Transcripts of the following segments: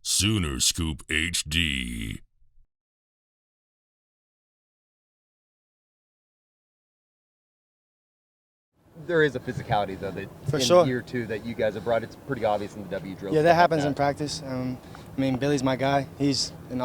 Sooner Scoop HD. There is a physicality, though, that For in sure. year two that you guys have brought. It's pretty obvious in the W drills. Yeah, that stuff like happens in practice. I mean, Billy's my guy. He's an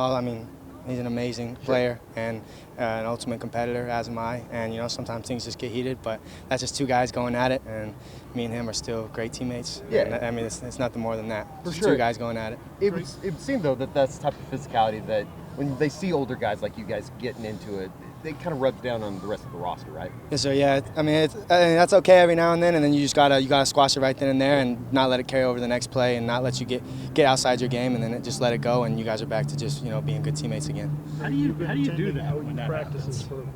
amazing player and an ultimate competitor, as am I. And, sometimes things just get heated, but that's just two guys going at it, and me and him are still great teammates. Yeah. And, I mean, it's nothing more than that. For Just sure. two guys going at it. It would seem, though, that that's the type of physicality that when they see older guys like you guys getting into it, they kind of rub down on the rest of the roster, right? Yes, sir. Yeah. I mean, that's okay every now and then you just gotta squash it right then and there, and not let it carry over the next play, and not let you get outside your game, and then just let it go, and you guys are back to just being good teammates again. How do you do that OU when that practices happens?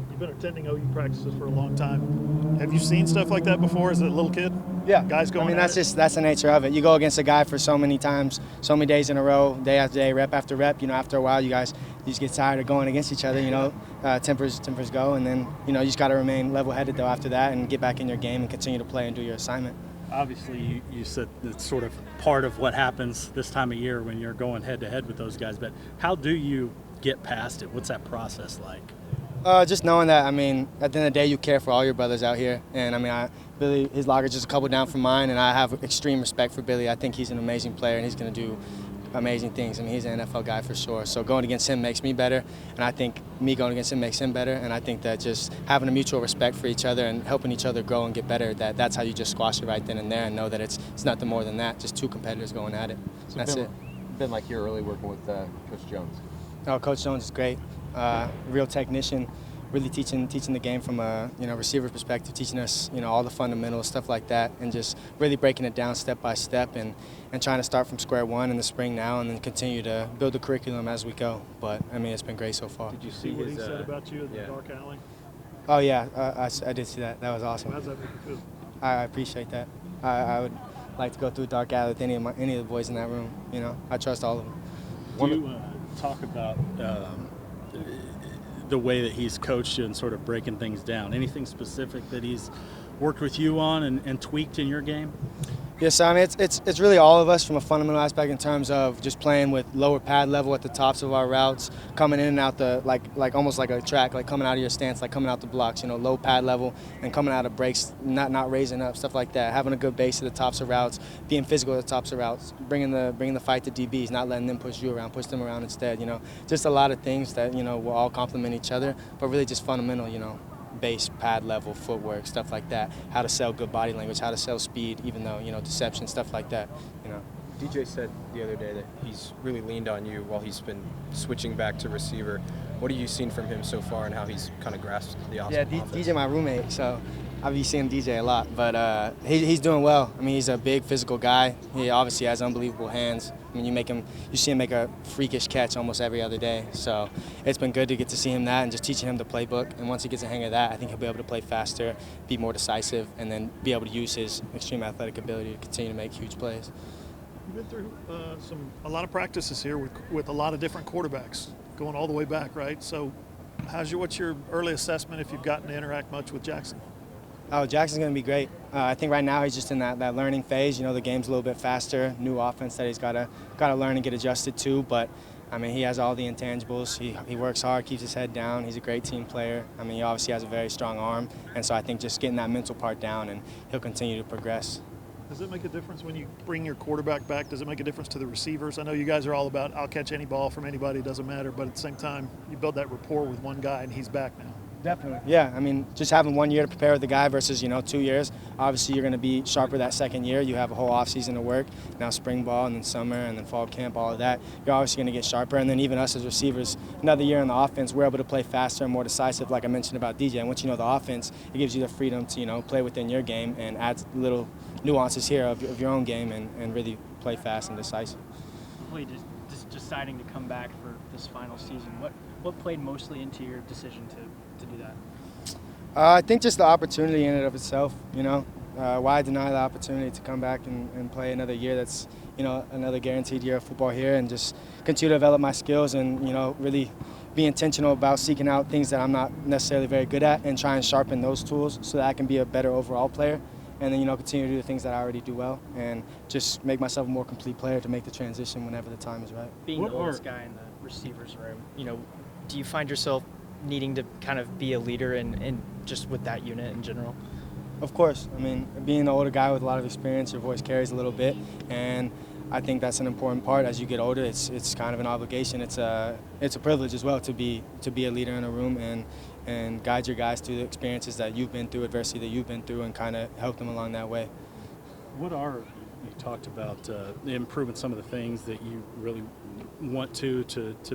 You've been attending OU practices for a long time. Have you seen stuff like that before as a little kid? Yeah, Guys going. I mean, at that's the nature of it. You go against a guy for so many times, so many days in a row, day after day, rep after rep. After a while, you just get tired of going against each other. Tempers go, and then you just got to remain level-headed though after that, and get back in your game and continue to play and do your assignment. Obviously, you said it's sort of part of what happens this time of year when you're going head-to-head with those guys, but how do you get past it? What's that process like? Just knowing that, at the end of the day, you care for all your brothers out here. And, Billy, his logger's just a couple down from mine, and I have extreme respect for Billy. I think he's an amazing player, and he's going to do amazing things. He's an NFL guy for sure. So going against him makes me better, and I think me going against him makes him better. And I think that just having a mutual respect for each other and helping each other grow and get better, that's how you just squash it right then and there and know that it's nothing more than that, just two competitors going at it. So That's it. Been like here early working with Coach Jones. Oh, Coach Jones is great. Real technician, really teaching the game from a receiver perspective, teaching us all the fundamentals, stuff like that, and just really breaking it down step by step and trying to start from square one in the spring now and then continue to build the curriculum as we go. But it's been great so far. Did you see what he said about you in the dark alley? Oh yeah, I did see that. That was awesome. How's that make you feel? I appreciate that. I would like to go through a dark alley with any of the boys in that room. I trust all of them. Do you talk about the way that he's coached you and sort of breaking things down? Anything specific that he's worked with you on and tweaked in your game? Yes, it's really all of us from a fundamental aspect in terms of just playing with lower pad level at the tops of our routes, coming in and out the like almost like a track, like coming out of your stance, like coming out the blocks, low pad level and coming out of breaks, not raising up, stuff like that. Having a good base at the tops of routes, being physical at the tops of routes, bringing the fight to DBs, not letting them push you around, push them around instead. Just a lot of things that will all complement each other, but really just fundamental, base, pad level, footwork, stuff like that. How to sell good body language, how to sell speed, even though, deception, stuff like that, DJ said the other day that he's really leaned on you while he's been switching back to receiver. What have you seen from him so far and how he's kind of grasped the offense? Yeah, DJ my roommate, so I'll be seeing DJ a lot, but he's doing well. He's a big physical guy. He obviously has unbelievable hands. You see him make a freakish catch almost every other day. So it's been good to get to see him that and just teaching him the playbook. And once he gets a hang of that, I think he'll be able to play faster, be more decisive, and then be able to use his extreme athletic ability to continue to make huge plays. You've been through a lot of practices here with a lot of different quarterbacks going all the way back, right? So what's your early assessment if you've gotten to interact much with Jackson? Oh, Jackson's going to be great. I think right now he's just in that learning phase. The game's a little bit faster, new offense that he's got to learn and get adjusted to. But, he has all the intangibles. He works hard, keeps his head down. He's a great team player. He obviously has a very strong arm. And so I think just getting that mental part down, and he'll continue to progress. Does it make a difference when you bring your quarterback back? Does it make a difference to the receivers? I know you guys are all about I'll catch any ball from anybody, it doesn't matter. But at the same time, you build that rapport with one guy, and he's back now. Definitely. Yeah, just having 1 year to prepare with the guy versus, 2 years, obviously you're going to be sharper that second year. You have a whole offseason to work, now spring ball and then summer and then fall camp, all of that. You're obviously going to get sharper. And then even us as receivers, another year in the offense, we're able to play faster and more decisive, like I mentioned about DJ. And once you know the offense, it gives you the freedom to, play within your game and add little nuances here of your own game and really play fast and decisive. Just deciding to come back for this final season, what played mostly into your decision to do that? I think just the opportunity in and of itself, why deny the opportunity to come back and play another year that's, another guaranteed year of football here, and just continue to develop my skills and, really be intentional about seeking out things that I'm not necessarily very good at and try and sharpen those tools so that I can be a better overall player. and then, continue to do the things that I already do well and just make myself a more complete player to make the transition whenever the time is right. Being the oldest guy in the receivers room, do you find yourself needing to kind of be a leader in just with that unit in general? Of course. I mean, being the older guy with a lot of experience, your voice carries a little bit, and I think that's an important part. As you get older, it's kind of an obligation. It's a privilege as well to be a leader in a room and guide your guys through the experiences that you've been through, adversity that you've been through, and kind of help them along that way. You talked about improving some of the things that you really want to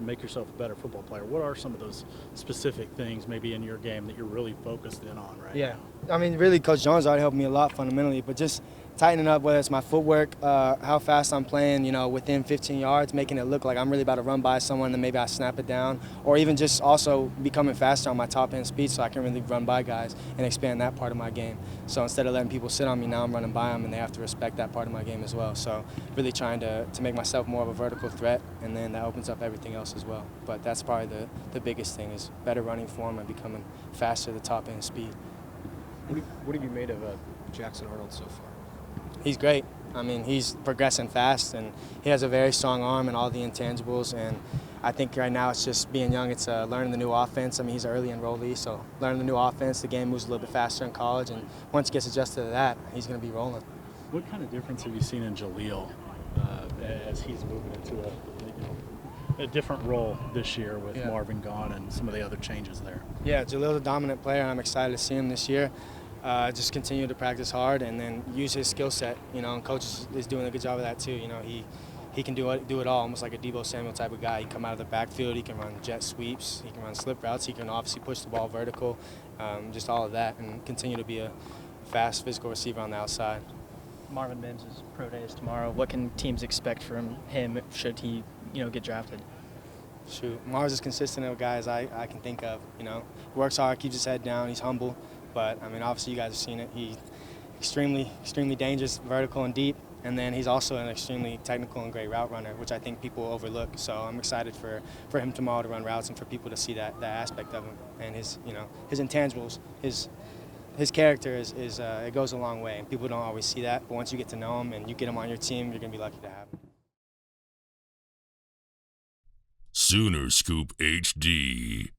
make yourself a better football player. What are some of those specific things maybe in your game that you're really focused in on right now? I mean, really, Coach Jones already helped me a lot fundamentally, but just tightening up, whether it's my footwork, how fast I'm playing, within 15 yards, making it look like I'm really about to run by someone, then maybe I snap it down, or even just also becoming faster on my top end speed so I can really run by guys and expand that part of my game. So instead of letting people sit on me, now I'm running by them, and they have to respect that part of my game as well. So really trying to make myself more of a vertical threat, and then that opens up everything else as well. But that's probably the biggest thing is better running form and becoming faster at the top end speed. What have you made of Jackson Arnold so far? He's great. I mean, he's progressing fast, and he has a very strong arm and all the intangibles. And I think right now it's just being young. It's learning the new offense. I mean, he's an early enrollee, so learning the new offense. The game moves a little bit faster in college, and once he gets adjusted to that, he's going to be rolling. What kind of difference have you seen in Jaleel as he's moving into a different role this year with Marvin gone and some of the other changes there? Yeah, Jaleel's a dominant player, and I'm excited to see him this year. Just continue to practice hard and then use his skill set, and Coach is doing a good job of that too. He can do it all, almost like a Deebo Samuel type of guy. He can come out of the backfield, he can run jet sweeps, he can run slip routes, he can obviously push the ball vertical, just all of that, and continue to be a fast, physical receiver on the outside. Marvin Mims' pro day is tomorrow. What can teams expect from him should he, get drafted? Shoot, Marv's as consistent of a guy as I can think of. He works hard, keeps his head down, he's humble. But, I mean, obviously you guys have seen it. He's extremely dangerous, vertical and deep. And then he's also an extremely technical and great route runner, which I think people overlook. So I'm excited for him tomorrow to run routes and for people to see that aspect of him. And his intangibles, his character is it goes a long way. And people don't always see that. But once you get to know him and you get him on your team, you're going to be lucky to have him. Sooner Scoop HD.